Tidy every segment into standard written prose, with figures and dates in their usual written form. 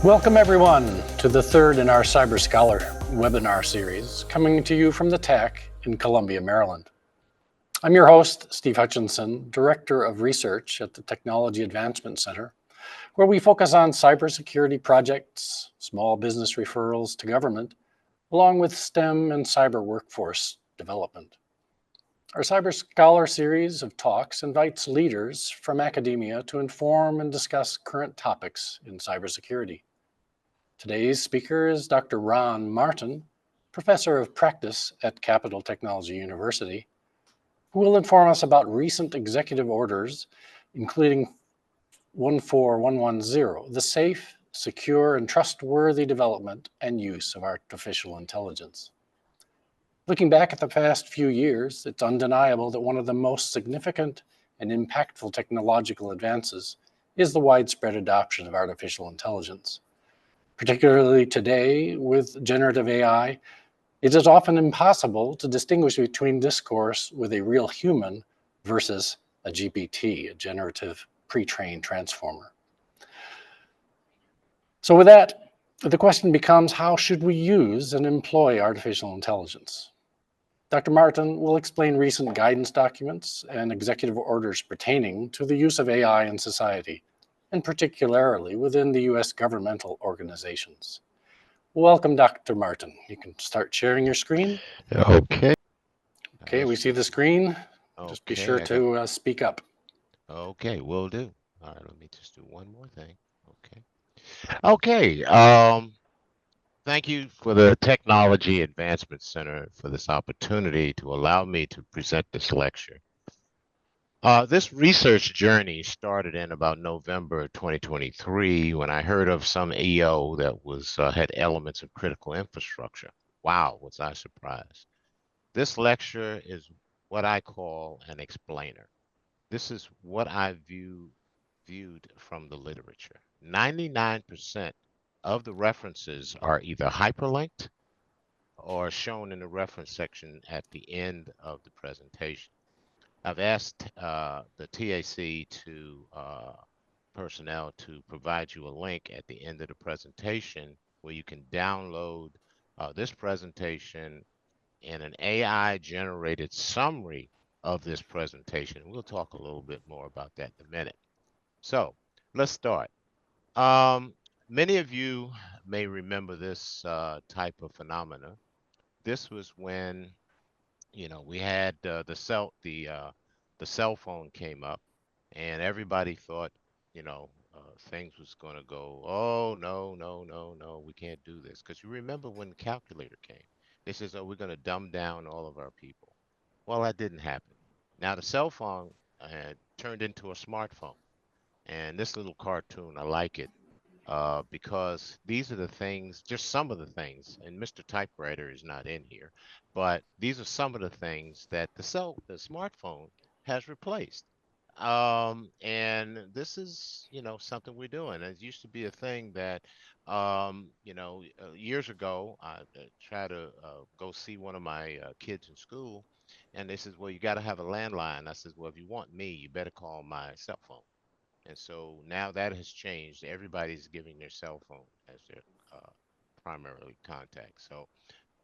Welcome everyone to the third in our CyberScholar webinar series, coming to you from the TAC in Columbia, Maryland. I'm your host, Steve Hutchinson, Director of Research at the Technology Advancement Center, where we focus on cybersecurity projects, small business referrals to government, along with STEM and cyber workforce development. Our CyberScholar series of talks invites leaders from academia to inform and discuss current topics in cybersecurity. Today's speaker is Dr. Ron Martin, Professor of Practice at Capital Technology University, who will inform us about recent executive orders, including 14110, the safe, secure, and trustworthy development and use of artificial intelligence. Looking back at the past few years, it's undeniable that one of the most significant and impactful technological advances is the widespread adoption of artificial intelligence. Particularly today with generative AI, it is often impossible to distinguish between discourse with a real human versus a GPT, a generative pre-trained transformer. So with that, the question becomes, how should we use and employ artificial intelligence? Dr. Martin will explain recent guidance documents and executive orders pertaining to the use of AI in society, and particularly within the US governmental organizations. Welcome, Dr. Martin. You can start sharing your screen. Okay. Okay, we see the screen. Just be sure Okay, to speak up. okay, will do. All right, let me just do one more thing. Okay. Okay. Thank you for the Technology Advancement Center for this opportunity to allow me to present this lecture. This research journey started in about November 2023 when I heard of some EO that was had elements of critical infrastructure. Wow, was I surprised. This lecture is what I call an explainer. This is what I viewed from the literature. 99% of the references are either hyperlinked or shown in the reference section at the end of the presentation. I've asked the TAC to personnel to provide you a link at the end of the presentation where you can download this presentation and an AI generated summary of this presentation. We'll talk a little bit more about that in a minute. So let's start. Many of you may remember this type of phenomena. This was when, we had the cell phone came up, and everybody thought, things was going to go, oh, no, no, no, no, we can't do this. Because you remember when the calculator came, they says, oh, we're going to dumb down all of our people. Well, that didn't happen. Now the cell phone turned into a smartphone. And this little cartoon, I like it because these are the things, just some of the things, and Mr. Typewriter is not in here, but these are some of the things that the smartphone has replaced. And this is, something we're doing. It used to be a thing that, years ago, I tried to go see one of my kids in school, and they says, well, you got to have a landline. I says, well, if you want me, you better call my cell phone. And so now that has changed. Everybody's giving their cell phone as their uh, primarily contact. So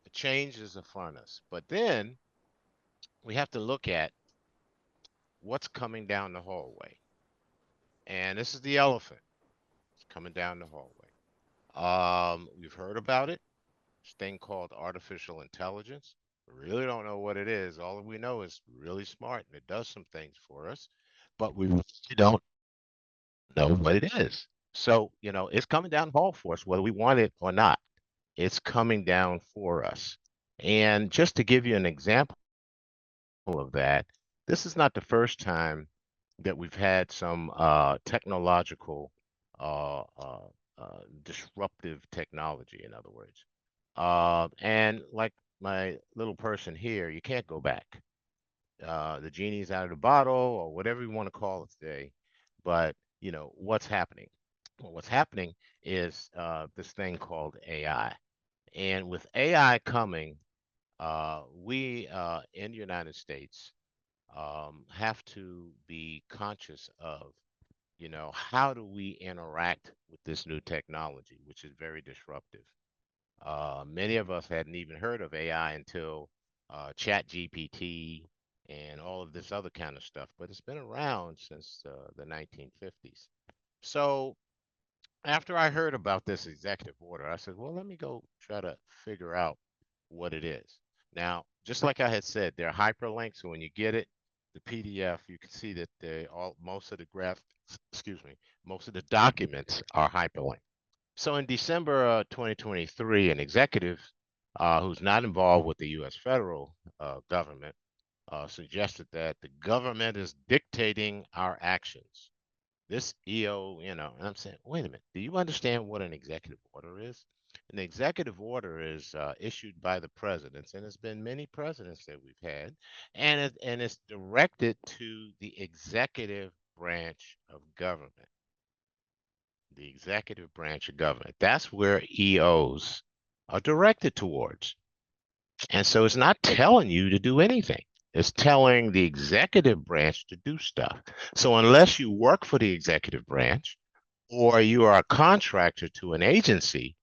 the change is upon us. But then we have to look at what's coming down the hallway. And this is the elephant. It's coming down the hallway. We've heard about it. This thing called artificial intelligence. We really don't know what it is. All we know is really smart and it does some things for us, but we really don't know what it is. So, it's coming down the hall for us, whether we want it or not. It's coming down for us. And just to give you an example of that, this is not the first time that we've had some technological disruptive technology, in other words. And like my little person here, you can't go back. The genie's out of the bottle, or whatever you want to call it today. But what's happening? Well, what's happening is this thing called AI. And with AI coming, we in the United States have to be conscious of, how do we interact with this new technology, which is very disruptive. Many of us hadn't even heard of AI until Chat GPT and all of this other kind of stuff, but it's been around since the 1950s. So after I heard about this executive order, I said, well, let me go try to figure out what it is. Now, just like I had said, there are hyperlinks. So when you get it, the PDF, you can see that most of the excuse me, most of the documents are hyperlinked. So in December 2023, an executive who's not involved with the U.S. federal government suggested that the government is dictating our actions. This EO, and I'm saying, wait a minute, do you understand what an executive order is? An executive order is issued by the presidents, and there's been many presidents that we've had, and it's directed to the executive branch of government. The executive branch of government. That's where EOs are directed towards. And so it's not telling you to do anything. It's telling the executive branch to do stuff. So unless you work for the executive branch or you are a contractor to an agency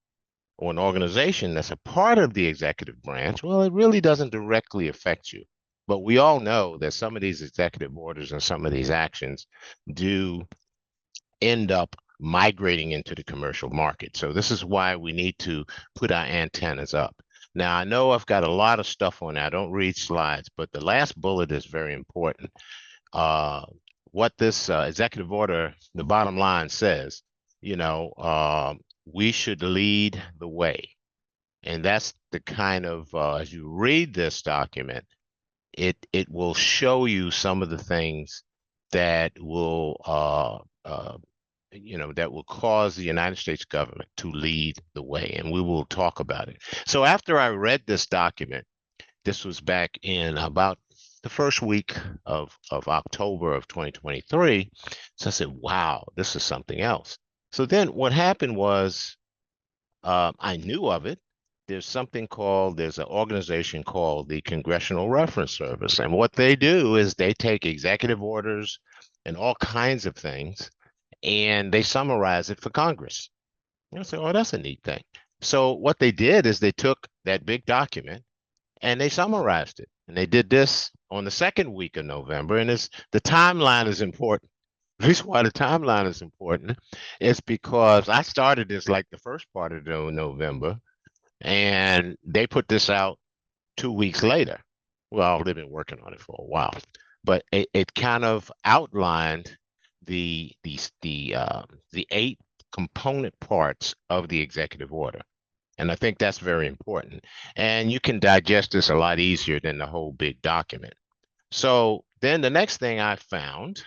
or an organization that's a part of the executive branch, well, it really doesn't directly affect you. But we all know that some of these executive orders and some of these actions do end up migrating into the commercial market. So this is why we need to put our antennas up. Now, I know I've got a lot of stuff on there. I don't read slides, but the last bullet is very important. What this executive order, the bottom line says, we should lead the way. And that's the kind of, as you read this document, it will show you some of the things that will that will cause the United States government to lead the way, and we will talk about it. So after I read this document, this was back in about the first week of October of 2023. So I said, wow, this is something else. So then what happened was I knew of it. There's an organization called the Congressional Reference Service. And what they do is they take executive orders and all kinds of things and they summarize it for Congress. And I said, oh, that's a neat thing. So what they did is they took that big document and they summarized it. And they did this on the second week of November. And the timeline is important. The reason why the timeline is important is because I started this like the first part of November, and they put this out 2 weeks later. Well, they've been working on it for a while, but it kind of outlined the 8 component parts of the executive order. And I think that's very important. And you can digest this a lot easier than the whole big document. So then the next thing I found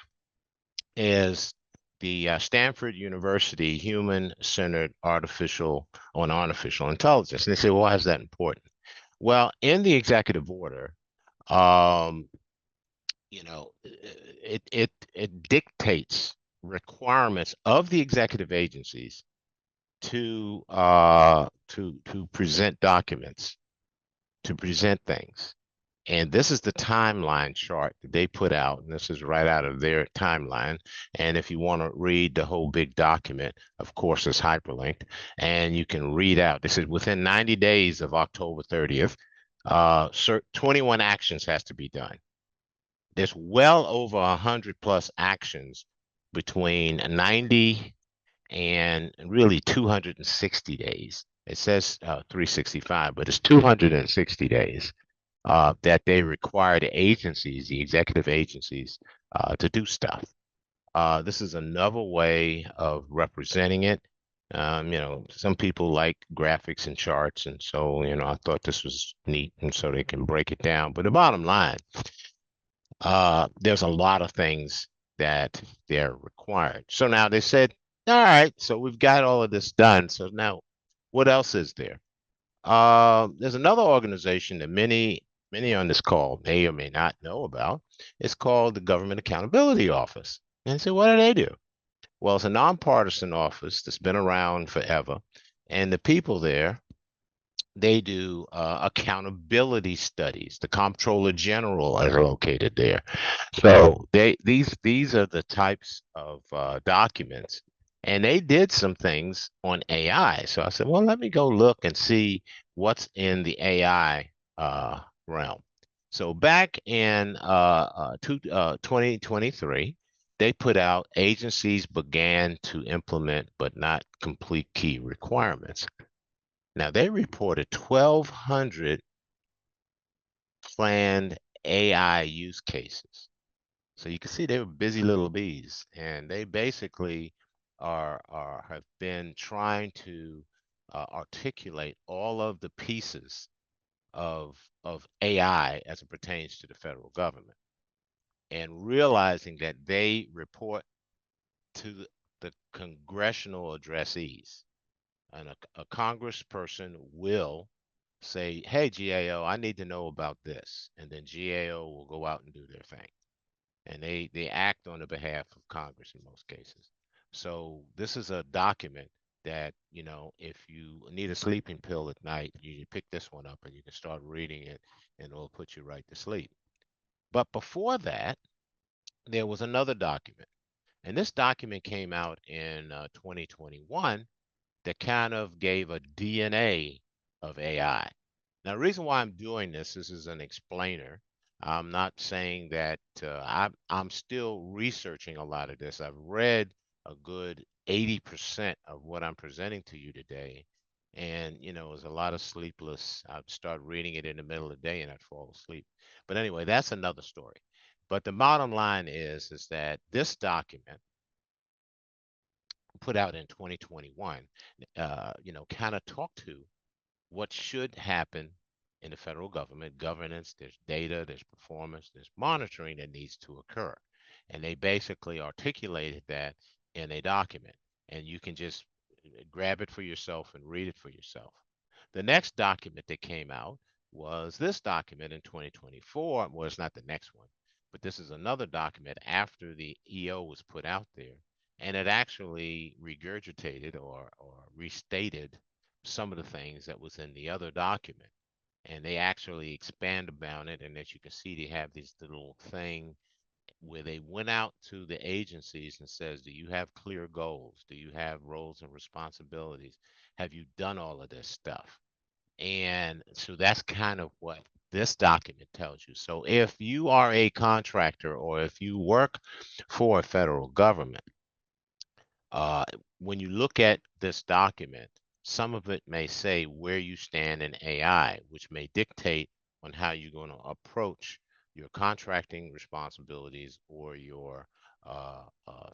is the Stanford University Human-Centered Artificial Intelligence. And they say, well, why is that important? Well, in the executive order, it dictates requirements of the executive agencies to present documents, to present things. And this is the timeline chart that they put out, and this is right out of their timeline. And if you want to read the whole big document, of course, it's hyperlinked, and you can read out. This is within 90 days of October 30th, 21 actions has to be done. There's well over 100 plus actions between 90 and really 260 days. It says 365, but it's 260 days. That they require the agencies, the executive agencies, to do stuff. This is another way of representing it. Some people like graphics and charts, and so, I thought this was neat, and so they can break it down. But the bottom line, there's a lot of things that they're required. So now they said, all right, so we've got all of this done. So now what else is there? There's another organization that many on this call may or may not know about. It's called the Government Accountability Office. And so what do they do? Well, it's a nonpartisan office that's been around forever. And the people there, they do accountability studies. The Comptroller General is located there. So these are the types of documents And they did some things on AI. So I said, well, let me go look and see what's in the AI realm. So back in 2023, they put out agencies began to implement but not complete key requirements. Now they reported 1,200 planned AI use cases. So you can see they were busy little bees, and they basically are have been trying to articulate all of the pieces of AI as it pertains to the federal government, and realizing that they report to the congressional addressees, and a congressperson will say, "Hey, GAO, I need to know about this," and then GAO will go out and do their thing, and they act on the behalf of Congress in most cases. So this is a document that, if you need a sleeping pill at night, you pick this one up and you can start reading it, and it'll put you right to sleep. But before that, there was another document, and this document came out in 2021 that kind of gave a DNA of AI. Now, the reason why I'm doing this is an explainer. I'm not saying that I'm still researching a lot of this. I've read a good 80% of what I'm presenting to you today. And, there's a lot of sleepless. I'd start reading it in the middle of the day and I'd fall asleep. But anyway, that's another story. But the bottom line is that this document put out in 2021, kind of talked to what should happen in the federal government governance. There's data, there's performance, there's monitoring that needs to occur. And they basically articulated that in a document. And you can just grab it for yourself and read it for yourself. The next document that came out was this document in 2024. Well, it's not the next one, but this is another document after the EO was put out there. And it actually regurgitated or restated some of the things that was in the other document, and they actually expand about it. And as you can see, they have this little thing where they went out to the agencies and says, do you have clear goals? Do you have roles and responsibilities? Have you done all of this stuff? And so that's kind of what this document tells you. So if you are a contractor or if you work for a federal government, uh, when you look at this document, some of it may say where you stand in AI, which may dictate on how you're going to approach your contracting responsibilities or your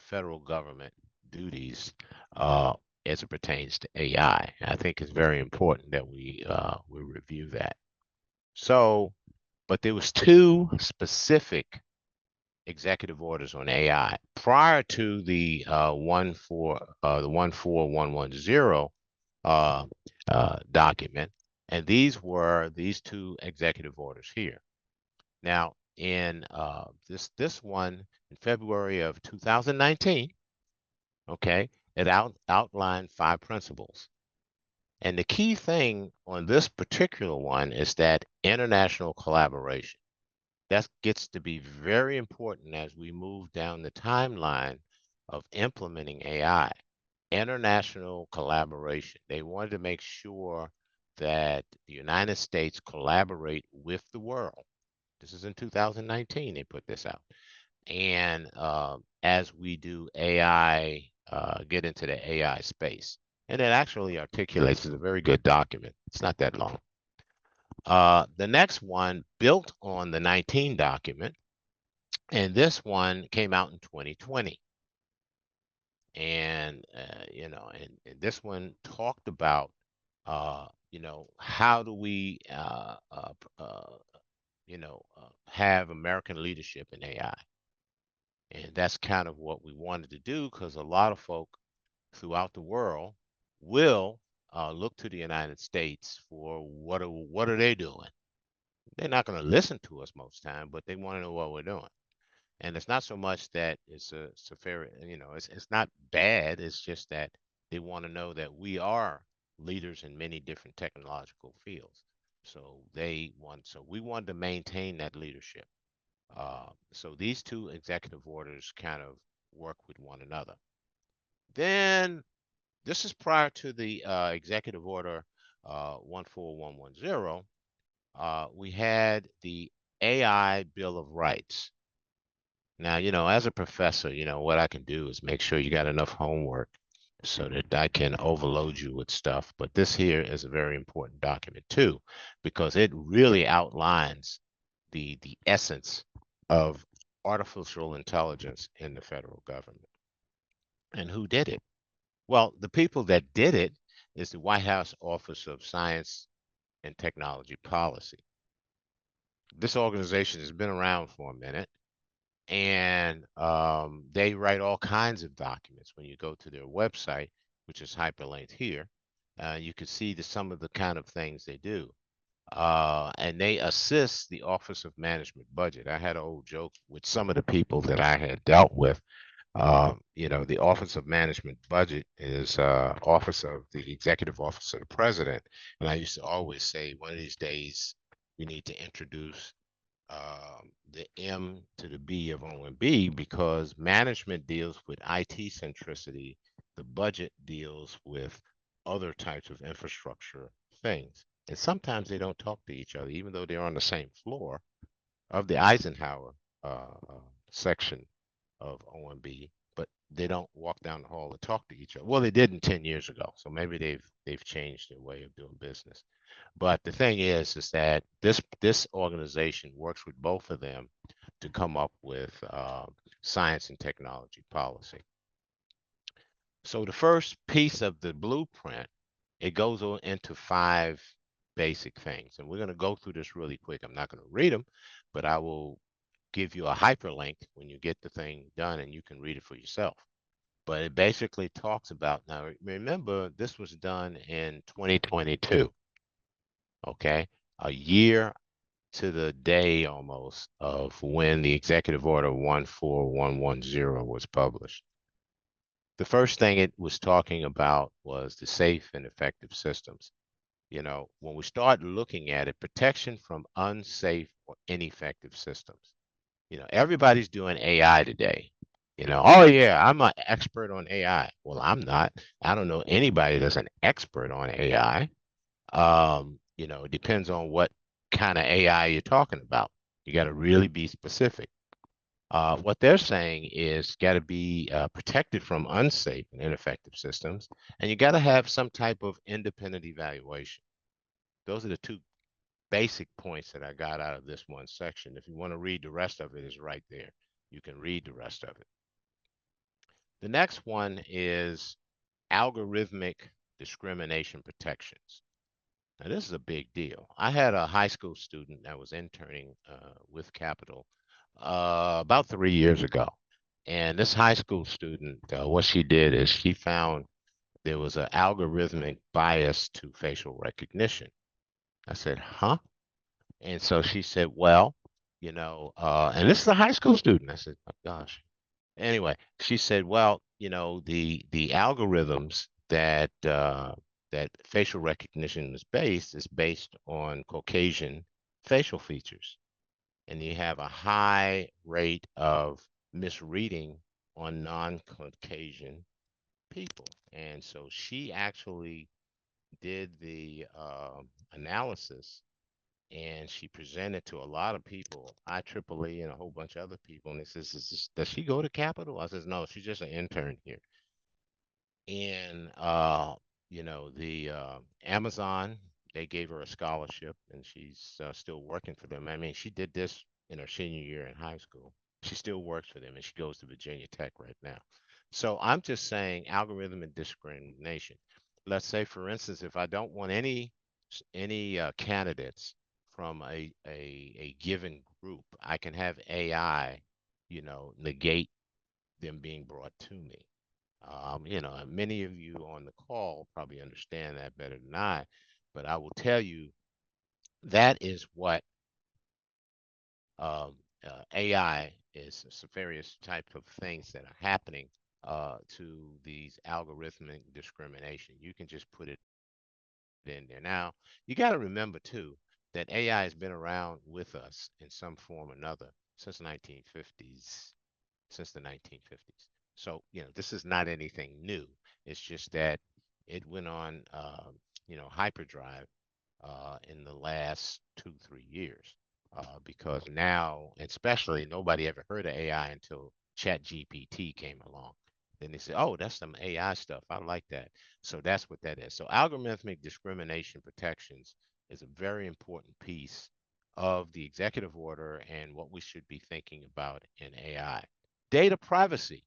federal government duties as it pertains to AI. I think it's very important that we review that. So, but there was two specific executive orders on AI prior to the 14110 document, and these were these two executive orders here. Now, in this one in February of 2019, okay, it outlined 5 principles. And the key thing on this particular one is that international collaboration. That gets to be very important as we move down the timeline of implementing AI. International collaboration. They wanted to make sure that the United States collaborate with the world. This is in 2019, they put this out. And as we do AI, get into the AI space. And it actually articulates, it's a very good document. It's not that long. The next one built on the 19 document, and this one came out in 2020. And, and this one talked about, how do we, have American leadership in AI? And that's kind of what we wanted to do because a lot of folk throughout the world will look to the United States for what are they doing? They're not going to listen to us most time, but they want to know what we're doing. And it's not so much that it's a fair, it's not bad. It's just that they want to know that we are leaders in many different technological fields. So we wanted to maintain that leadership. So these two executive orders kind of work with one another. Then this is prior to the executive order 14110. We had the AI Bill of Rights. Now, as a professor, what I can do is make sure you got enough homework so that I can overload you with stuff. But this here is a very important document too, because it really outlines the essence of artificial intelligence in the federal government. And who did it? Well, the people that did it is the White House Office of Science and Technology Policy. This organization has been around for a minute, and they write all kinds of documents. When you go to their website, which is hyperlinked here, you can see some of the kind of things they do. And they assist the Office of Management Budget. I had an old joke with some of the people that I had dealt with. The Office of Management Budget is Office of the Executive Office of the President. And I used to always say, one of these days, we need to introduce the M to the B of OMB, because management deals with IT centricity, the budget deals with other types of infrastructure things. And sometimes they don't talk to each other, even though they're on the same floor of the Eisenhower section of OMB, but they don't walk down the hall and talk to each other. Well, they didn't 10 years ago, so maybe they've changed their way of doing business. But the thing is that this organization works with both of them to come up with science and technology policy. So the first piece of the blueprint, it goes on into 5 basic things, and we're going to go through this really quick. I'm not going to read them, but I will give you a hyperlink when you get the thing done, and you can read it for yourself. But it basically talks about, now remember, this was done in 2022. Okay, a year to the day almost of when the executive order 14110 was published. The first thing it was talking about was the safe and effective systems. When we start looking at it, protection from unsafe or ineffective systems. Everybody's doing AI today. Oh yeah, I'm an expert on AI. Well, I'm not. I don't know anybody that's an expert on AI. It depends on what kind of AI you're talking about. You got to really be specific. What they're saying is got to be protected from unsafe and ineffective systems, and you got to have some type of independent evaluation. Those are the 2 basic points that I got out of this one section. If you want to read the rest of it, is right there. You can read the rest of it. The next one is algorithmic discrimination protections. Now, this is a big deal. I had a high school student that was interning with Capital about 3 years ago. And this high school student, what she did is she found there was an algorithmic bias to facial recognition. I said, huh? And so she said, well, and this is a high school student. I said, oh, gosh. Anyway, she said, well, the algorithms that facial recognition is based on Caucasian facial features, and you have a high rate of misreading on non-Caucasian people. And so she actually did the analysis, and she presented to a lot of people, IEEE and a whole bunch of other people. And it says, does she go to Capitol? I says, no, she's just an intern here. And the Amazon, they gave her a scholarship, and she's still working for them. I mean, she did this in her senior year in high school. She still works for them, and she goes to Virginia Tech right now. So I'm just saying algorithm and discrimination. Let's say, for instance, if I don't want any candidates from a given group, I can have AI, negate them being brought to me. And many of you on the call probably understand that better than I, but I will tell you that is what AI is, some various types of things that are happening to these algorithmic discrimination. You can just put it in there. Now, you got to remember too that AI has been around with us in some form or another since the 1950s. So, this is not anything new. It's just that it went on, hyperdrive in the last 2, 3 years, because now, especially, nobody ever heard of AI until ChatGPT came along. Then they said, "Oh, that's some AI stuff. I like that." So that's what that is. So algorithmic discrimination protections is a very important piece of the executive order and what we should be thinking about in AI. Data privacy.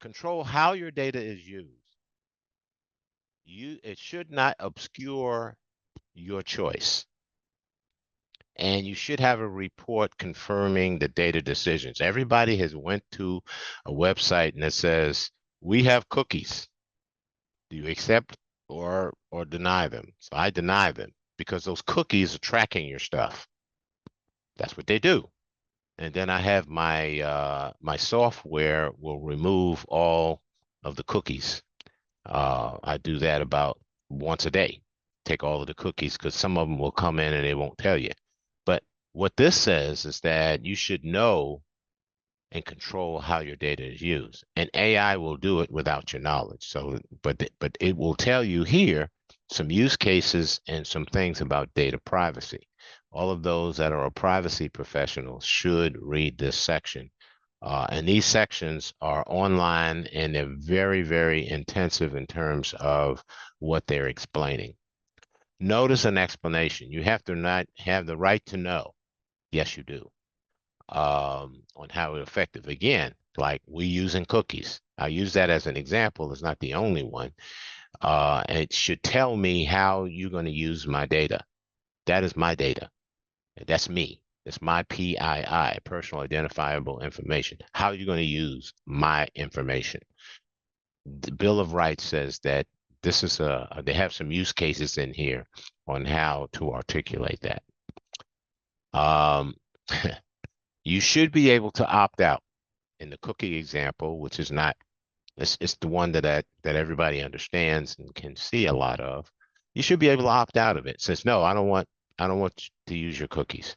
Control how your data is used. It should not obscure your choice. And you should have a report confirming the data decisions. Everybody has went to a website and it says, "We have cookies. Do you accept or deny them?" So I deny them because those cookies are tracking your stuff. That's what they do. And then I have my software will remove all of the cookies. I do that about once a day. Take all of the cookies because some of them will come in and they won't tell you. But what this says is that you should know and control how your data is used. And AI will do it without your knowledge. So, but it will tell you here some use cases and some things about data privacy. All of those that are a privacy professional should read this section. And these sections are online and they're very, very intensive in terms of what they're explaining. Notice an explanation. You have to not have the right to know. Yes, you do. On how it effective. Again, like we using cookies. I use that as an example. It's not the only one. It should tell me how you're going to use my data. That is my data. That's me. It's my PII, personal identifiable information. How are you going to use my information? The Bill of Rights says that this is they have some use cases in here on how to articulate that. Um, you should be able to opt out in the cookie example, which is not, it's the one that everybody understands and can see a lot of. You should be able to opt out of it. It says, "No, I don't want to use your cookies."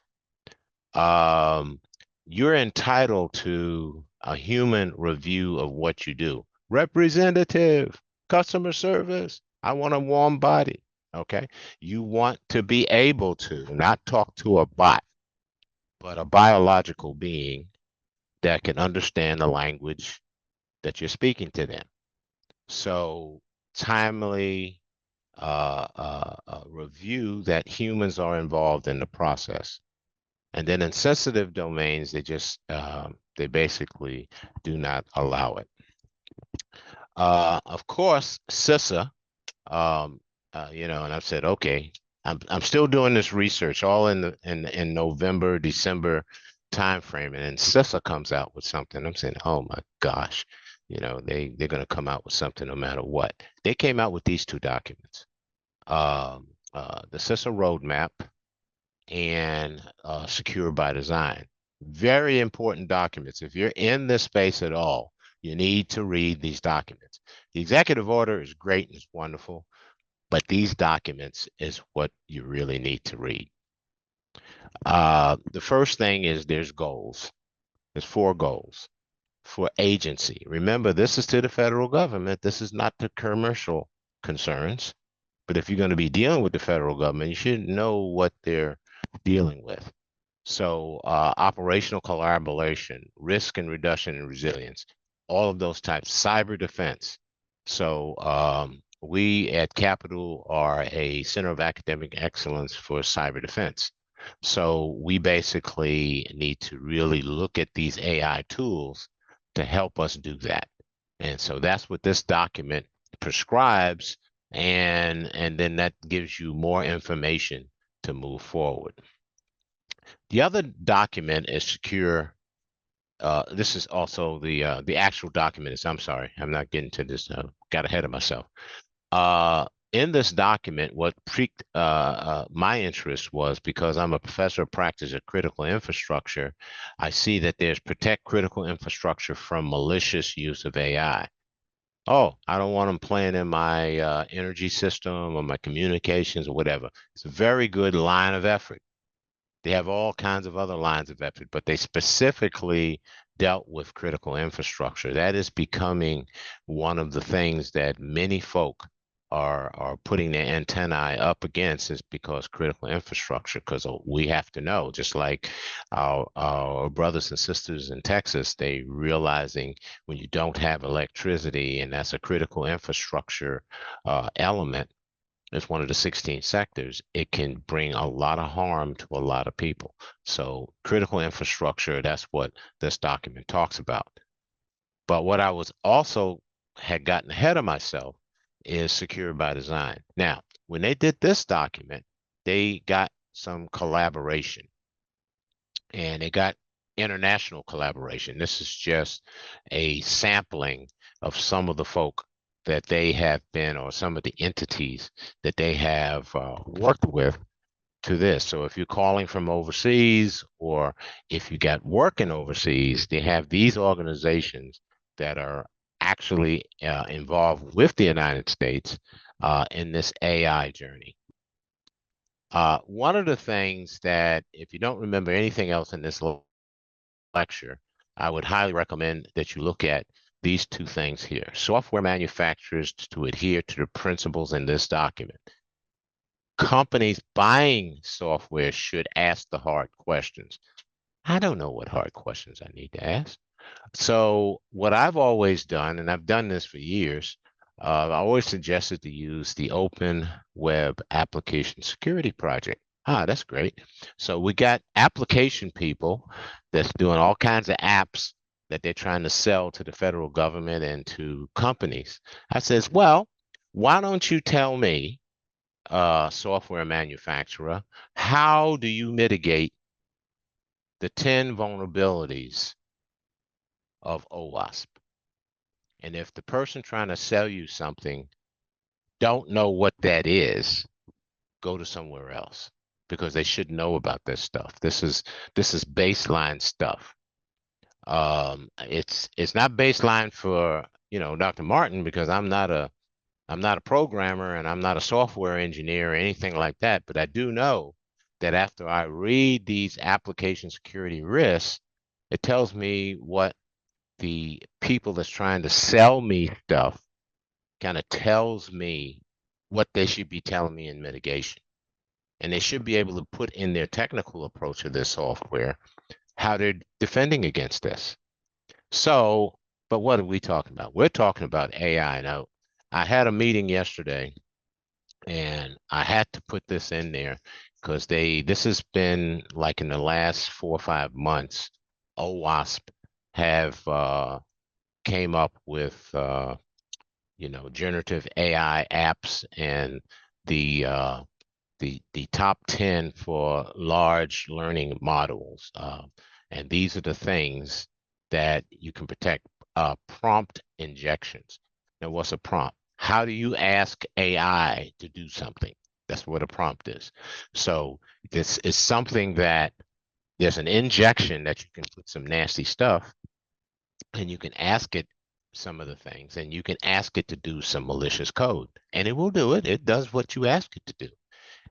Um, you're entitled to a human review of what you do. Representative, customer service. I want a warm body. Okay. You want to be able to not talk to a bot, but a biological being that can understand the language that you're speaking to them. So timely review that humans are involved in the process. And then in sensitive domains, they basically do not allow it. Of course, CISA, and I've said, okay, I'm still doing this research all in November, December timeframe, and then CISA comes out with something. I'm saying, oh my gosh, they're going to come out with something no matter what. They came out with these two documents, the CISA roadmap and Secure by Design. Very important documents. If you're in this space at all, you need to read these documents. The executive order is great and it's wonderful, but these documents is what you really need to read. The first thing is there's goals. There's 4 goals for agency. Remember, this is to the federal government. This is not to commercial concerns. But if you're going to be dealing with the federal government, you should know what they're dealing with. So operational collaboration, risk and reduction and resilience, all of those types, cyber defense. So we at Capital are a center of academic excellence for cyber defense. So we basically need to really look at these AI tools to help us do that. And so that's what this document prescribes, and then that gives you more information to move forward. The other document is secure. This is also the actual document is, I'm sorry, I'm not getting to this. Got ahead of myself. In this document, what piqued my interest was because I'm a professor of practice at critical infrastructure. I see that there's protect critical infrastructure from malicious use of AI. Oh, I don't want them playing in my energy system or my communications or whatever. It's a very good line of effort. They have all kinds of other lines of effort, but they specifically dealt with critical infrastructure. That is becoming one of the things that many folk are putting their antennae up against, is because critical infrastructure, because we have to know, just like our brothers and sisters in Texas, they realizing when you don't have electricity, and that's a critical infrastructure element, it's one of the 16 sectors, it can bring a lot of harm to a lot of people. So critical infrastructure, that's what this document talks about. But what I was also had gotten ahead of myself is secure by design. Now, when they did this document, they got some collaboration, and they got international collaboration. This is just a sampling of some of the folk that they have been, or some of the entities that they have worked with to this. So if you're calling from overseas, or if you got working overseas, they have these organizations that are actually involved with the United States in this AI journey. One of the things that, if you don't remember anything else in this lecture, I would highly recommend that you look at these two things here. Software manufacturers to adhere to the principles in this document. Companies buying software should ask the hard questions. I don't know what hard questions I need to ask. So what I've always done, and I've done this for years, I always suggested to use the Open Web Application Security Project. Ah, that's great. So we got application people that's doing all kinds of apps that they're trying to sell to the federal government and to companies. I says, well, why don't you tell me, software manufacturer, how do you mitigate the 10 vulnerabilities of OWASP? And if the person trying to sell you something don't know what that is, go to somewhere else, because they should know about this stuff. This is baseline stuff. It's not baseline for, Dr. Martin, because I'm not a programmer, and I'm not a software engineer or anything like that. But I do know that after I read these application security risks, it tells me what the people that's trying to sell me stuff kind of tells me what they should be telling me in mitigation. And they should be able to put in their technical approach of this software how they're defending against this. So, but what are we talking about? We're talking about AI. Now, I had a meeting yesterday, and I had to put this in there because this has been like in the last 4 or 5 months, OWASP have came up with generative AI apps, and the top 10 for large learning models. And these are the things that you can protect. Prompt injections. Now, what's a prompt? How do you ask AI to do something? That's what a prompt is. So this is something that there's an injection that you can put some nasty stuff, and you can ask it some of the things, and you can ask it to do some malicious code, and it will do it. It does what you ask it to do.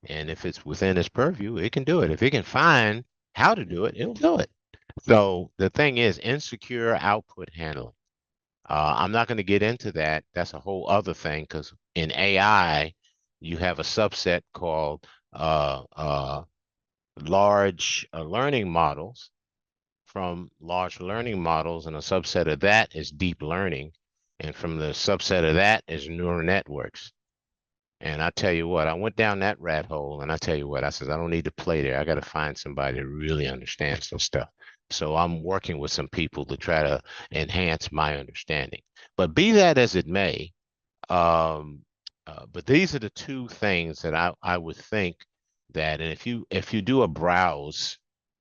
And if it's within its purview, it can do it. If it can find how to do it, it'll do it. So the thing is, insecure output handling. I'm not going to get into that. That's a whole other thing, because in AI, you have a subset called large learning models. From large learning models, and a subset of that is deep learning. And from the subset of that is neural networks. And I tell you what, I went down that rat hole, and I tell you what, I said, I don't need to play there. I got to find somebody that really understands some stuff. So I'm working with some people to try to enhance my understanding. But be that as it may, but these are the two things that I would think that, and if you do a browse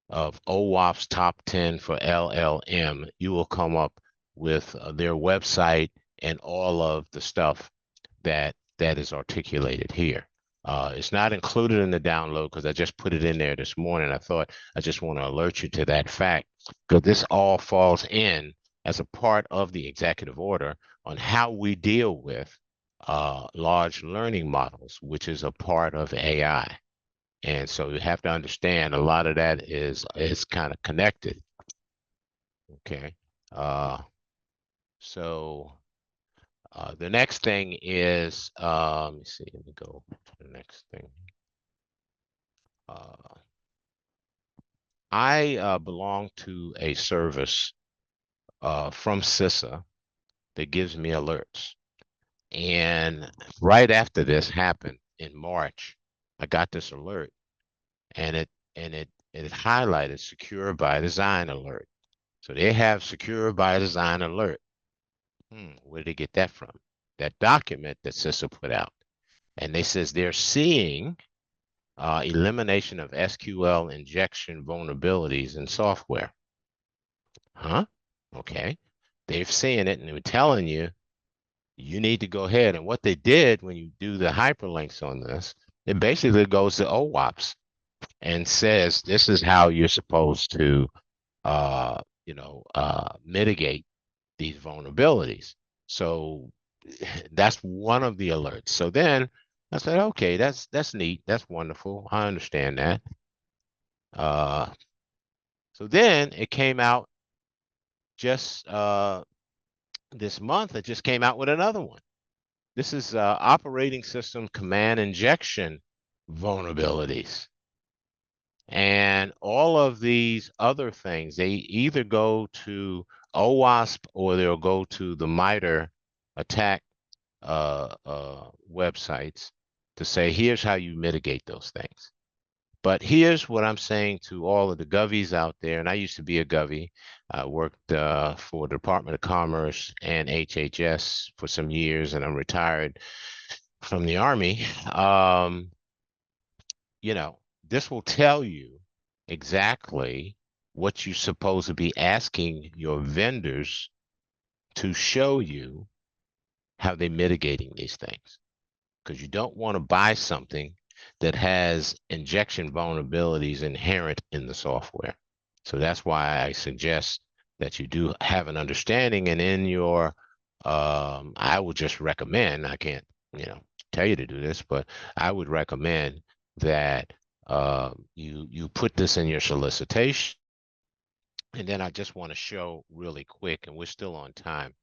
of OWASP's top 10 for LLM, you will come up with their website and all of the stuff that is articulated here. It's not included in the download because I just put it in there this morning. I thought I just want to alert you to that fact, because this all falls in as a part of the executive order on how we deal with large learning models, which is a part of AI. And so you have to understand a lot of that is kind of connected. Okay. So the next thing is, let me see, let me go to the next thing. I belong to a service from CISA that gives me alerts. And right after this happened in March, I got this alert, and it highlighted secure by design alert. So they have secure by design alert. Where did they get that from? That document that CISA put out. And they says they're seeing elimination of SQL injection vulnerabilities in software. Huh? Okay. They're seeing it and they're telling you, you need to go ahead. And what they did when you do the hyperlinks on this, it basically goes to OWASP and says, this is how you're supposed to, mitigate these vulnerabilities. So that's one of the alerts. So then I said, okay, that's neat. That's wonderful. I understand that. Uh, so then it came out just this month. It just came out with another one. This is operating system command injection vulnerabilities. And all of these other things, they either go to OWASP or they'll go to the MITRE attack websites to say, here's how you mitigate those things. But here's what I'm saying to all of the govies out there, and I used to be a govie. I worked for the Department of Commerce and HHS for some years, and I'm retired from the Army. This will tell you exactly what you're supposed to be asking your vendors to show you how they're mitigating these things. Because you don't want to buy something that has injection vulnerabilities inherent in the software. So that's why I suggest that you do have an understanding, and in your, I would just recommend, I can't, tell you to do this, but I would recommend that you put this in your solicitation. And then I just want to show really quick, and we're still on time,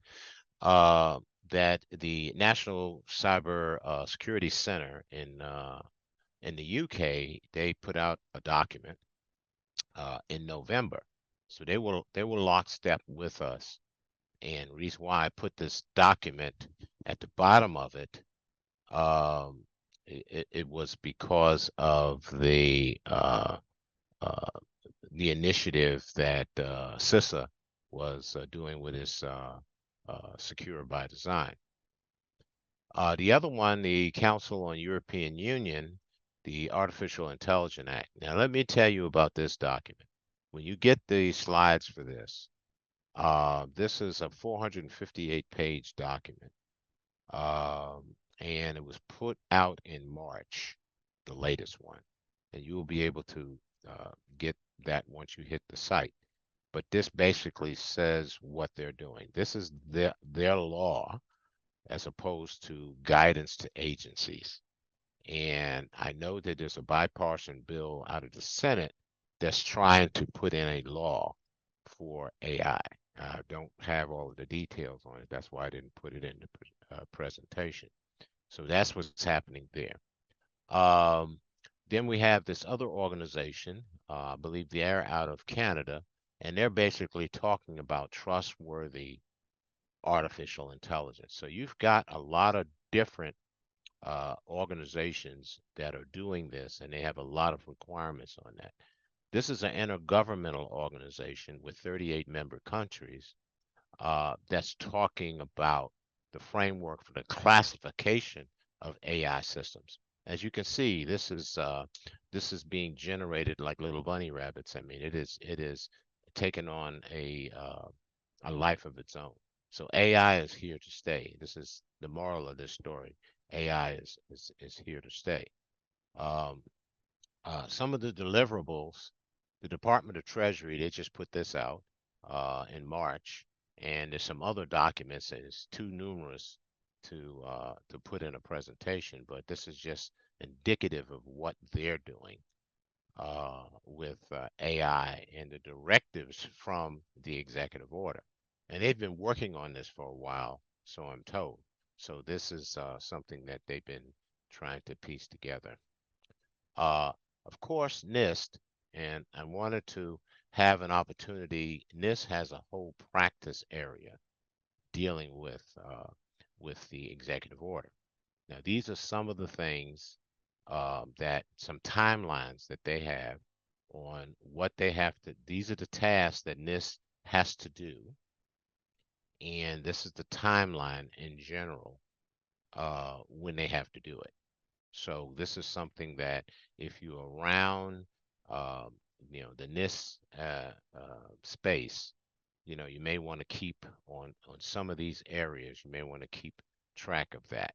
uh, that the National Cyber Security Center in the UK, they put out a document in November. So they were lockstep with us. And the reason why I put this document at the bottom of it, it was because of uh, the initiative that CISA was doing with its Secure by Design. The other one, the Council on European Union, the Artificial Intelligence Act. Now, let me tell you about this document. When you get the slides for this is a 458-page document, and it was put out in March, the latest one, and you will be able to get that once you hit the site. But this basically says what they're doing. This is their law as opposed to guidance to agencies. And I know that there's a bipartisan bill out of the Senate that's trying to put in a law for AI. I don't have all of the details on it. That's why I didn't put it in the presentation. So that's what's happening there. Um, then we have this other organization, I believe they're out of Canada, and they're basically talking about trustworthy artificial intelligence. So you've got a lot of different organizations that are doing this, and they have a lot of requirements on that. This is an intergovernmental organization with 38 member countries that's talking about the framework for the classification of AI systems. As you can see, this is being generated like little bunny rabbits. I mean, it is taking on a life of its own. So AI is here to stay. This is the moral of this story. AI is here to stay. Um, some of the deliverables, the Department of Treasury, they just put this out in March, and there's some other documents, and it's too numerous to put in a presentation, but this is just indicative of what they're doing. with AI and the directives from the executive order. And they've been working on this for a while, so I'm told. So this is something that they've been trying to piece together. Uh, of course, NIST, and I wanted to have an opportunity. NIST has a whole practice area dealing with the executive order. Now, these are some of the things that some timelines that they have on what they have to. These are the tasks that NIST has to do, and this is the timeline in general when they have to do it. So this is something that if you're around, um, the NIST space, you may want to keep on some of these areas. You may want to keep track of that.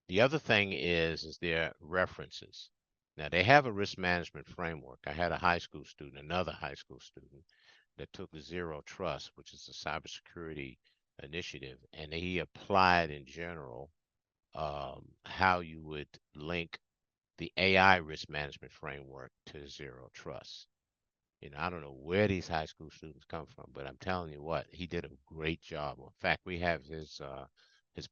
The other thing is their references. Now they have a risk management framework. I had a high school student, another high school student, that took the Zero Trust, which is a cybersecurity initiative, and he applied in general how you would link the AI risk management framework to Zero Trust. I don't know where these high school students come from, but I'm telling you what, he did a great job. In fact, we have his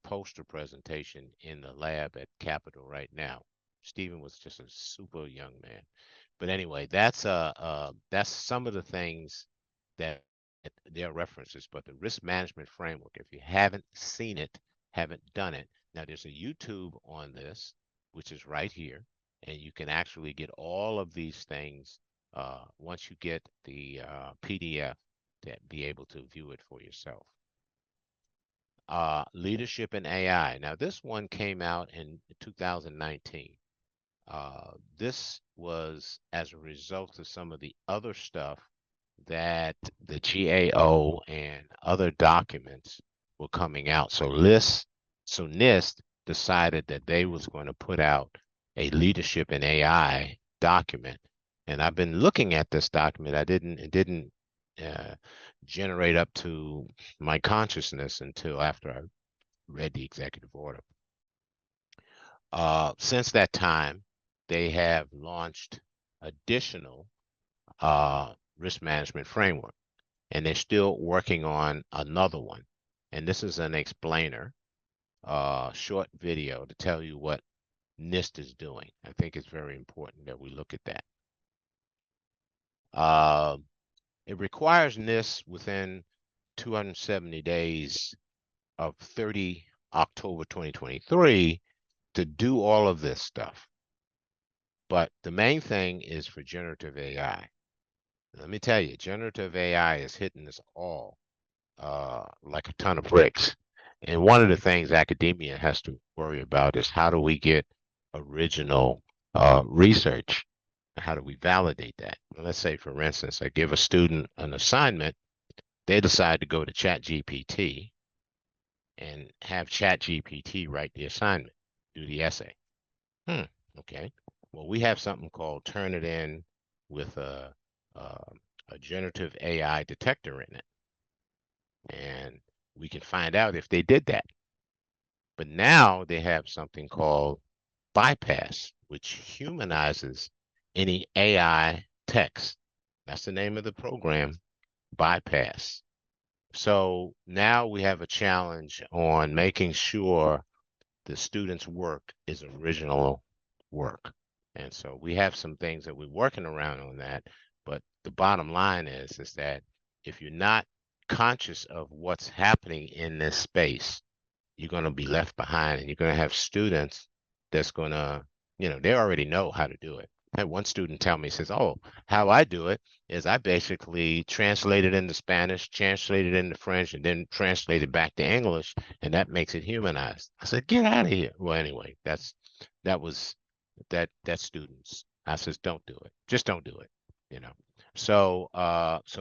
poster presentation in the lab at Capitol right now. Stephen was just a super young man. But anyway, that's some of the things that their references. But the risk management framework, if you haven't seen it, haven't done it, now there's a YouTube on this, which is right here, and you can actually get all of these things once you get the PDF to be able to view it for yourself. Leadership in AI. Now, this one came out in 2019. This was as a result of some of the other stuff that the GAO and other documents were coming out. So NIST decided that they was going to put out a leadership in AI document. And I've been looking at this document. It didn't generate up to my consciousness until after I read the executive order. Since that time, they have launched additional risk management framework, and they're still working on another one. And this is an explainer, short video to tell you what NIST is doing. I think it's very important that we look at that. It requires NIST within 270 days of 30 October 2023 to do all of this stuff. But the main thing is for generative AI. Let me tell you, generative AI is hitting us all like a ton of bricks. And one of the things academia has to worry about is how do we get original research? How do we validate that? Let's say, for instance, I give a student an assignment, they decide to go to ChatGPT and have ChatGPT write the assignment, do the essay. Okay. Well, we have something called Turnitin with a generative AI detector in it. And we can find out if they did that. But now they have something called bypass, which humanizes any AI text. That's the name of the program, bypass. So now we have a challenge on making sure the student's work is original work. And so we have some things that we're working around on that. But the bottom line is that if you're not conscious of what's happening in this space, you're going to be left behind, and you're going to have students that's going to, they already know how to do it. I had one student tell me, says, oh, how I do it is I basically translate it into Spanish, translate it into French, and then translate it back to English, and that makes it humanized. I said, get out of here. Well, anyway, that students. I says, don't do it. Just don't do it. So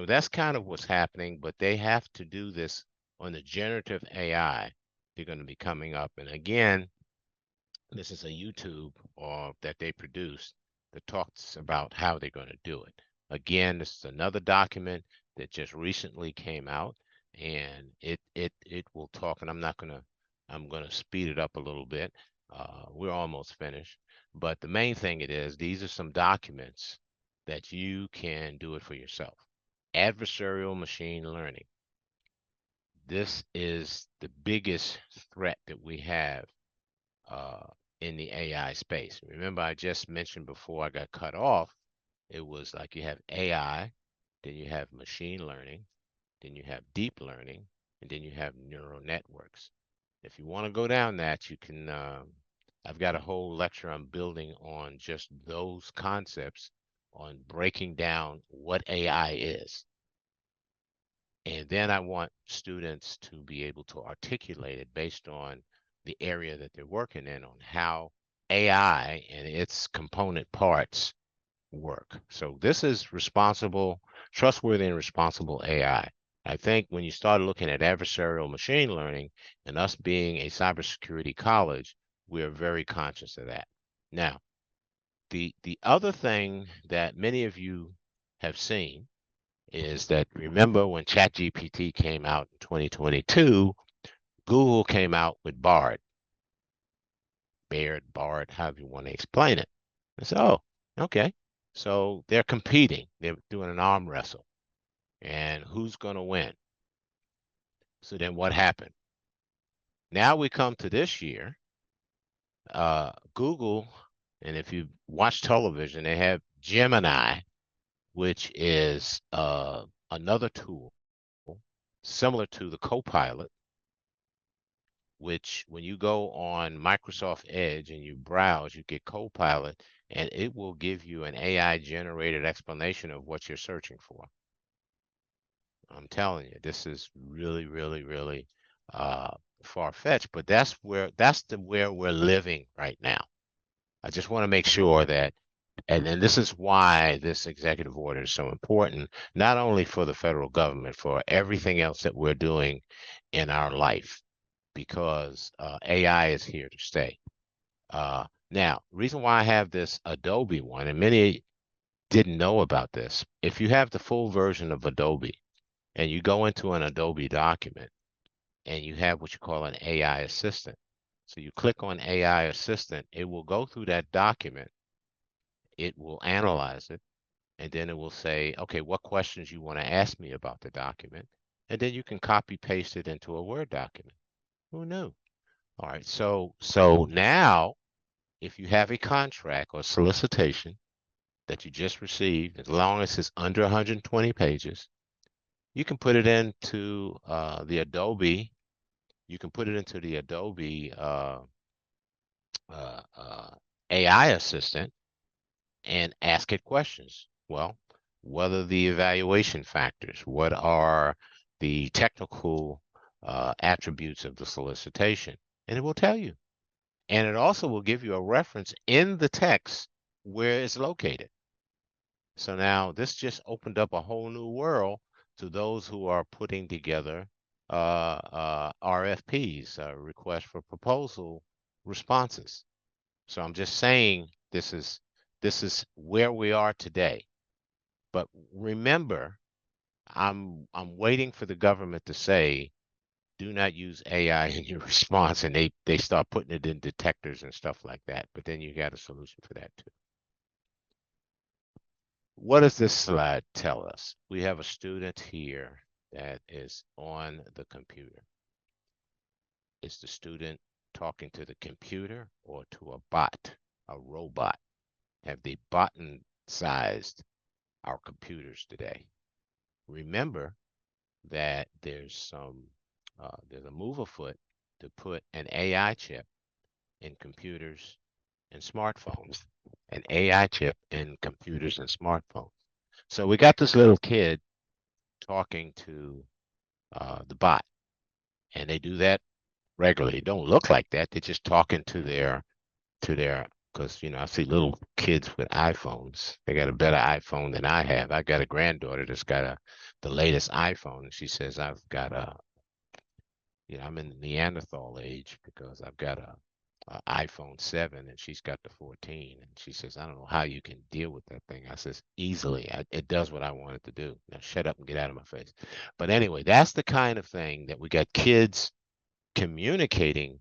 that's kind of what's happening, but they have to do this on the generative AI. They're going to be coming up. And again, this is a YouTube that they produced that talks about how they're going to do it. Again, this is another document that just recently came out, and it will talk, and I'm going to speed it up a little bit. We're almost finished. But the main thing it is, these are some documents that you can do it for yourself. Adversarial machine learning. This is the biggest threat that we have uh, in the AI space. Remember, I just mentioned before I got cut off, it was like you have AI, then you have machine learning, then you have deep learning, and then you have neural networks. If you want to go down that, you can. I've got a whole lecture I'm building on just those concepts, on breaking down what AI is. And then I want students to be able to articulate it based on the area that they're working in, on how AI and its component parts work. So this is responsible, trustworthy and responsible AI. I think when you start looking at adversarial machine learning, and us being a cybersecurity college, we're very conscious of that. Now, the other thing that many of you have seen is that, remember when ChatGPT came out in 2022, Google came out with Bard, however you want to explain it. I said, oh, okay. So they're competing. They're doing an arm wrestle. And who's going to win? So then what happened? Now we come to this year. Google, and if you watch television, they have Gemini, which is another tool similar to the Copilot, which when you go on Microsoft Edge and you browse, you get Copilot, and it will give you an AI generated explanation of what you're searching for. I'm telling you, this is really, really, really far-fetched, but that's where we're living right now. I just want to make sure that, and this is why this executive order is so important, not only for the federal government, for everything else that we're doing in our life, because AI is here to stay. Now, reason why I have this Adobe one, and many didn't know about this, if you have the full version of Adobe and you go into an Adobe document and you have what you call an AI assistant. So you click on AI assistant, it will go through that document, it will analyze it, and then it will say, okay, what questions you want to ask me about the document, and then you can copy paste it into a Word document. Who knew? All right, so now if you have a contract or solicitation that you just received, as long as it's under 120 pages, you can put it into the Adobe. You can put it into the Adobe uh, uh, AI assistant and ask it questions. Well, what are the evaluation factors? What are the technical attributes of the solicitation? And it will tell you. And it also will give you a reference in the text where it's located. So now this just opened up a whole new world to those who are putting together RFPs, request for proposal responses. So I'm just saying this is where we are today. But remember, I'm waiting for the government to say, do not use AI in your response, and they start putting it in detectors and stuff like that. But then you got a solution for that too. What does this slide tell us? We have a student here that is on the computer. Is the student talking to the computer or to a bot, a robot? Have they button-sized our computers today? Remember that there's a move afoot to put an AI chip in computers and smartphones, an AI chip in computers and smartphones. So we got this little kid talking to the bot, and they do that regularly. They don't look like that. They're just talking to their because I see little kids with iPhones. They got a better iPhone than I have. I got a granddaughter that's got the latest iPhone, and she says I've got I'm in the Neanderthal age because I've got a iPhone 7 and she's got the 14, and she says I don't know how you can deal with that thing. I says easily. It does what I want it to do. Now shut up and get out of my face. But anyway, that's the kind of thing that we got kids communicating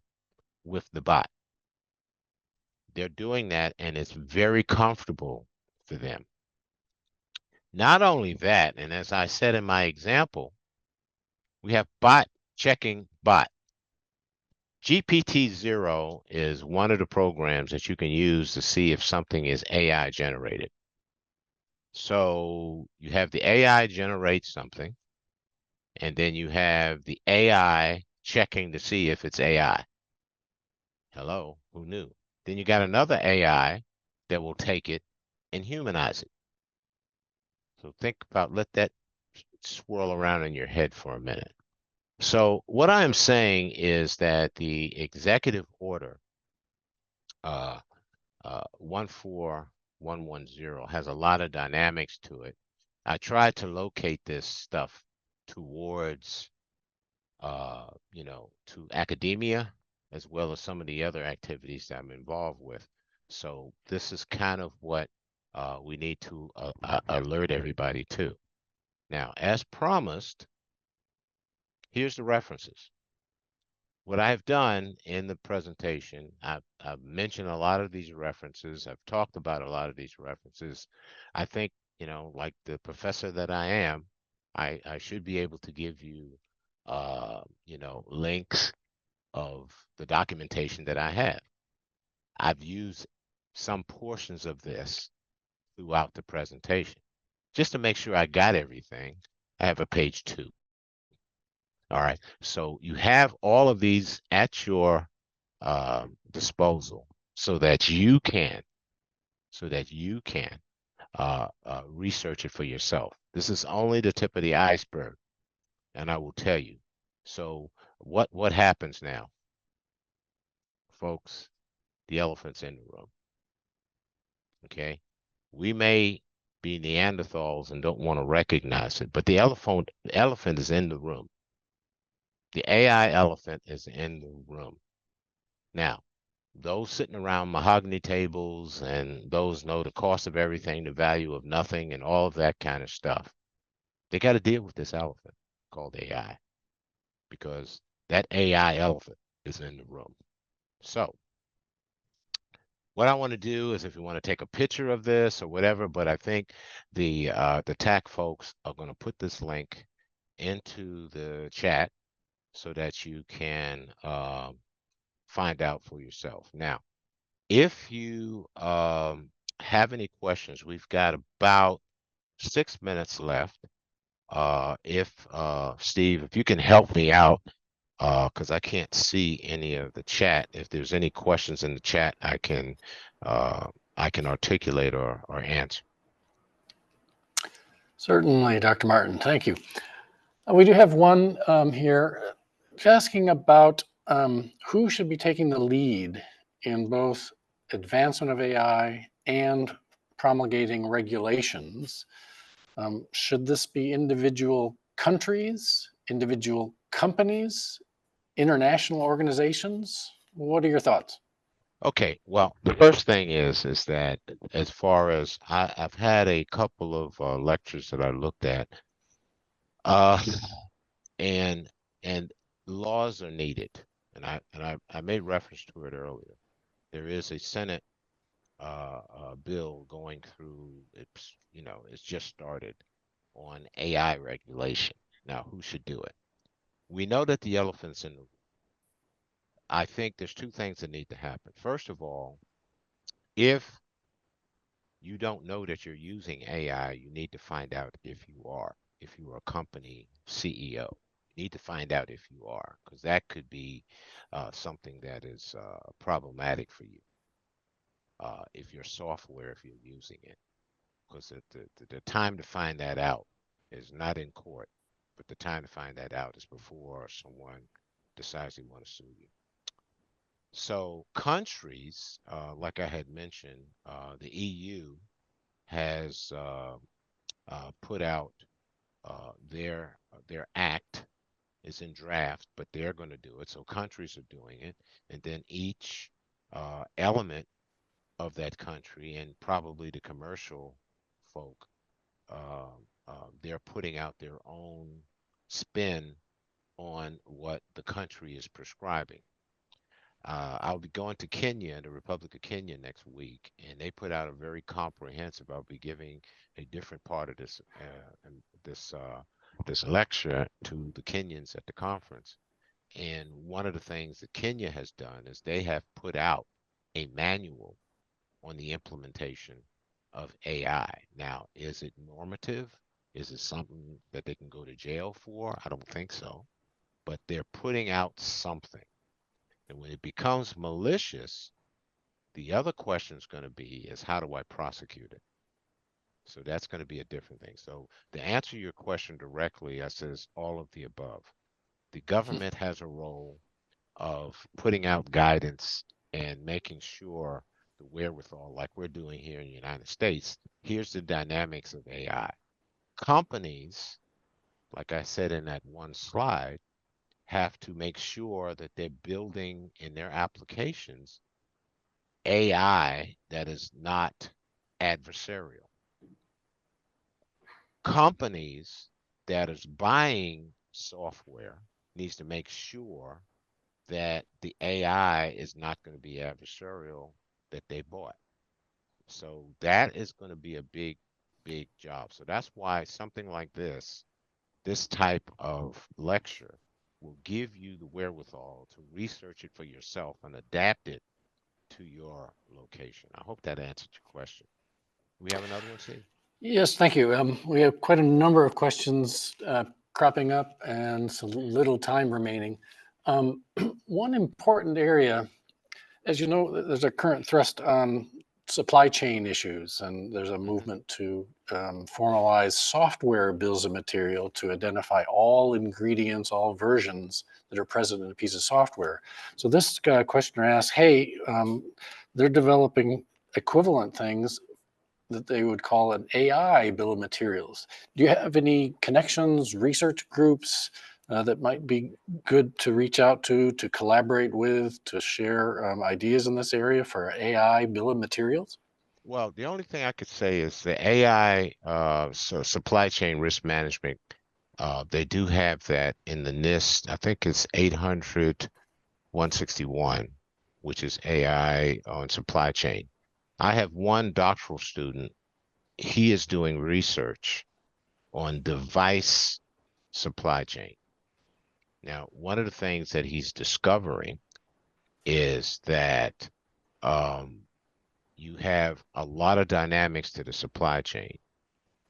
with the bot. they're doing that, and it's very comfortable for them. Not only that, and as I said in my example, we have bot checking bot. GPT-0 is one of the programs that you can use to see if something is AI generated. So you have the AI generate something, and then you have the AI checking to see if it's AI. Hello, who knew? Then you got another AI that will take it and humanize it. So think about, let that swirl around in your head for a minute. So what I am saying is that the executive order 14110 has a lot of dynamics to it. I tried to locate this stuff towards, to academia, as well as some of the other activities that I'm involved with. So this is kind of what we need to alert everybody to. Now, as promised, here's the references. What I've done in the presentation, I've mentioned a lot of these references. I've talked about a lot of these references. I think, like the professor that I am, I should be able to give you, links of the documentation that I have. I've used some portions of this throughout the presentation. Just to make sure I got everything, I have a page 2. All right. So you have all of these at your disposal so that you can research it for yourself. This is only the tip of the iceberg, and I will tell you. So what happens now, folks? The elephant's in the room. Okay, we may be Neanderthals and don't want to recognize it, but the elephant is in the room. The AI elephant is in the room. Now, those sitting around mahogany tables and those know the cost of everything, the value of nothing, and all of that kind of stuff, they got to deal with this elephant called AI, because that AI elephant is in the room. So what I want to do is, if you want to take a picture of this or whatever, but I think the TAC folks are going to put this link into the chat so that you can find out for yourself. Now, if you have any questions, we've got about 6 minutes left. If Steve, if you can help me out, because I can't see any of the chat. If there's any questions in the chat, I can articulate or answer. Certainly, Dr. Martin. Thank you. We do have one here asking about who should be taking the lead in both advancement of AI and promulgating regulations. Should this be individual countries, individual companies, international organizations? What are your thoughts? Okay, well, the first thing is that, as far as I've had a couple of lectures that I looked at, uh, and laws are needed, and I made reference to it earlier. There is a Senate bill going through. It's just started on AI regulation. Now, who should do it? We know that the elephant's in the room. I think there's two things that need to happen. First of all, if you don't know that you're using AI, you need to find out if you are. If you are a company CEO, you need to find out if you are, because that could be something that is problematic for you. If your software, if you're using it, because the time to find that out is not in court, but the time to find that out is before someone decides they want to sue you. So countries, like I had mentioned, the EU has put out their act. Is in draft, but they're going to do it. So countries are doing it, and then each element of that country, and probably the commercial folk, they're putting out their own spin on what the country is prescribing. I'll be going to Kenya, the Republic of Kenya, next week, and they put out a very comprehensive. I'll be giving a different part of this lecture to the Kenyans at the conference. And one of the things that Kenya has done is they have put out a manual on the implementation of AI. Now, is it normative? Is it something that they can go to jail for? I don't think so. But they're putting out something. And when it becomes malicious, the other question is going to be is how do I prosecute it? So that's going to be a different thing. So to answer your question directly, I says all of the above. The government has a role of putting out guidance and making sure the wherewithal, like we're doing here in the United States, here's the dynamics of AI. Companies, like I said in that one slide, have to make sure that they're building in their applications AI that is not adversarial. Companies that is buying software needs to make sure that the AI is not going to be adversarial that they bought. So that is going to be a big, big job. So that's why something like this type of lecture will give you the wherewithal to research it for yourself and adapt it to your location. I hope that answered your question. We have another one, Steve? Yes, thank you. We have quite a number of questions cropping up and so little time remaining. One important area, as you know, there's a current thrust on supply chain issues, and there's a movement to formalize software bills of material to identify all ingredients, all versions that are present in a piece of software. So this questioner asks, hey, they're developing equivalent things that they would call an AI bill of materials. Do you have any connections, research groups that might be good to reach out to collaborate with, to share ideas in this area for AI bill of materials? Well, the only thing I could say is the AI, so supply chain risk management, they do have that in the NIST. I think it's 800-161, which is AI on supply chain. I have one doctoral student. He is doing research on device supply chain. Now, one of the things that he's discovering is that you have a lot of dynamics to the supply chain,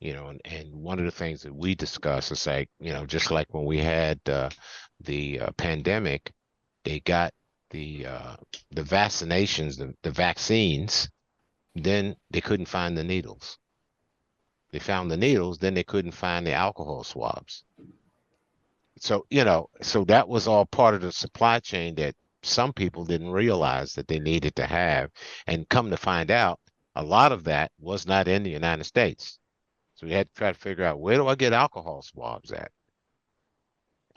and one of the things that we discuss is like, just like when we had the pandemic, they got the vaccinations, the vaccines, then they couldn't find the needles. They found the needles, then they couldn't find the alcohol swabs. So that was all part of the supply chain that some people didn't realize that they needed to have. And come to find out, a lot of that was not in the United States. So we had to try to figure out, where do I get alcohol swabs at?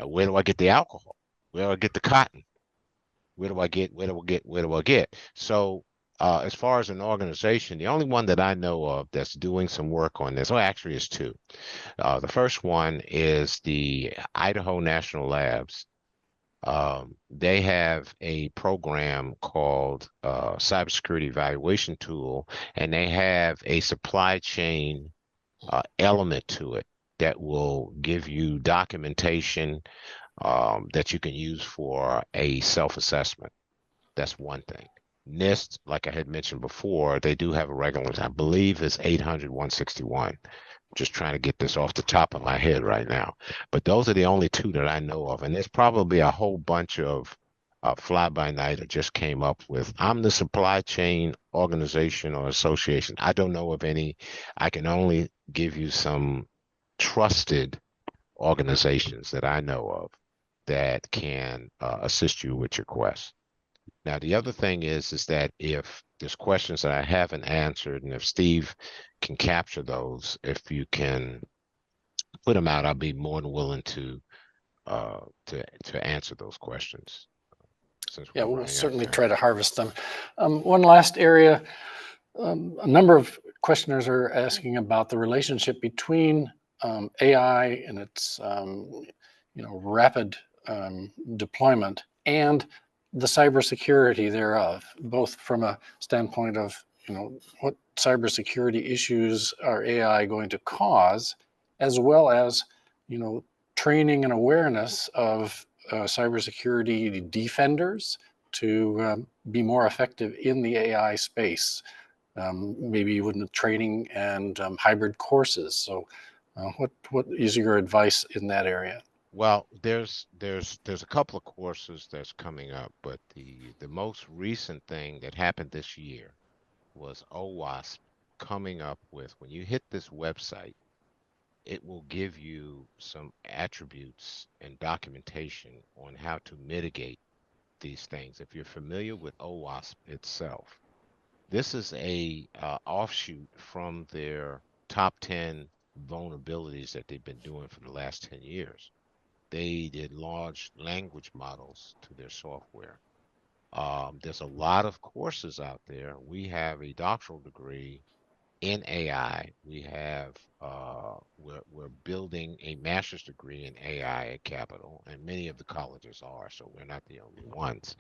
Where do I get the alcohol? Where do I get the cotton? Where do I get? So as far as an organization, the only one that I know of that's doing some work on this, well, actually it's two. The first one is the Idaho National Labs. They have a program called Cybersecurity Evaluation Tool, and they have a supply chain element to it that will give you documentation that you can use for a self-assessment. That's one thing. NIST, like I had mentioned before, they do have a regulation. I believe it's 800-161. Just trying to get this off the top of my head right now. But those are the only two that I know of. And there's probably a whole bunch of fly-by-night that just came up with. I'm the supply chain organization or association. I don't know of any. I can only give you some trusted organizations that I know of that can assist you with your quest. Now, the other thing is that if there's questions that I haven't answered, and if Steve can capture those, if you can put them out, I'll be more than willing to answer those questions. Since Yeah, we're we'll running out of certainly time. try to harvest them. One last area, a number of questioners are asking about the relationship between AI and its rapid deployment and the cybersecurity thereof, both from a standpoint of, what cybersecurity issues are AI going to cause, as well as, training and awareness of cybersecurity defenders to be more effective in the AI space. Maybe even training and hybrid courses. So, what is your advice in that area? Well, there's a couple of courses that's coming up, but the most recent thing that happened this year was OWASP coming up with, when you hit this website, it will give you some attributes and documentation on how to mitigate these things. If you're familiar with OWASP itself, this is a offshoot from their top 10 vulnerabilities that they've been doing for the last 10 years. They did large language models to their software. There's a lot of courses out there. We have a doctoral degree in AI. We're building a master's degree in AI at Capital, and many of the colleges are, so we're not the only ones.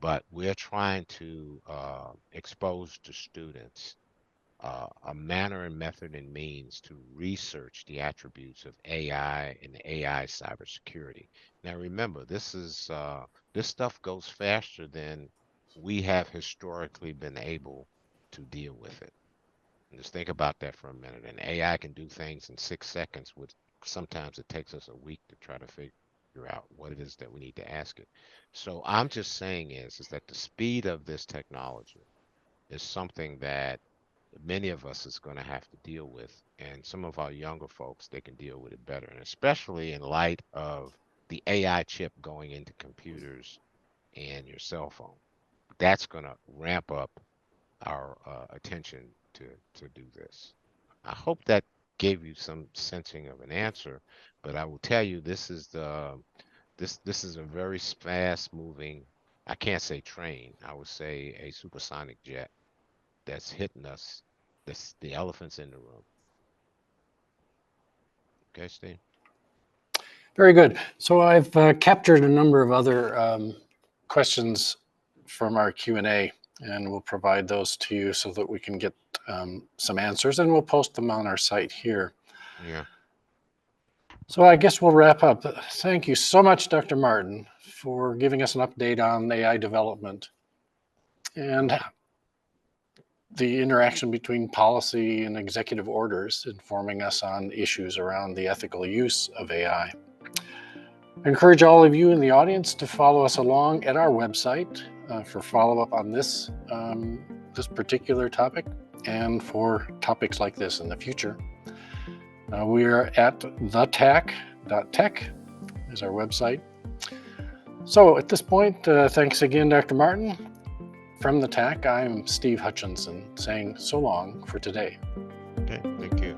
But we're trying to expose to students a manner and method and means to research the attributes of AI and AI cybersecurity. Now, remember, this stuff goes faster than we have historically been able to deal with it. And just think about that for a minute. And AI can do things in 6 seconds, which sometimes it takes us a week to try to figure out what it is that we need to ask it. So I'm just saying is that the speed of this technology is something that many of us is going to have to deal with, and some of our younger folks, they can deal with it better, and especially in light of the AI chip going into computers and your cell phone. That's going to ramp up our attention to do this. I hope that gave you some sensing of an answer, but I will tell you this is a very fast moving, I can't say train, I would say a supersonic jet that's hitting us. That's the elephants in the room. Okay, Steve? Very good. So I've captured a number of other questions from our Q&A, and we'll provide those to you so that we can get some answers, and we'll post them on our site here. Yeah. So I guess we'll wrap up. Thank you so much, Dr. Martin, for giving us an update on AI development and the interaction between policy and executive orders, informing us on issues around the ethical use of AI. I encourage all of you in the audience to follow us along at our website for follow-up on this particular topic and for topics like this in the future. We are at thetech.tech is our website. So at this point, thanks again, Dr. Martin. From the TAC, I'm Steve Hutchinson saying so long for today. Okay, thank you.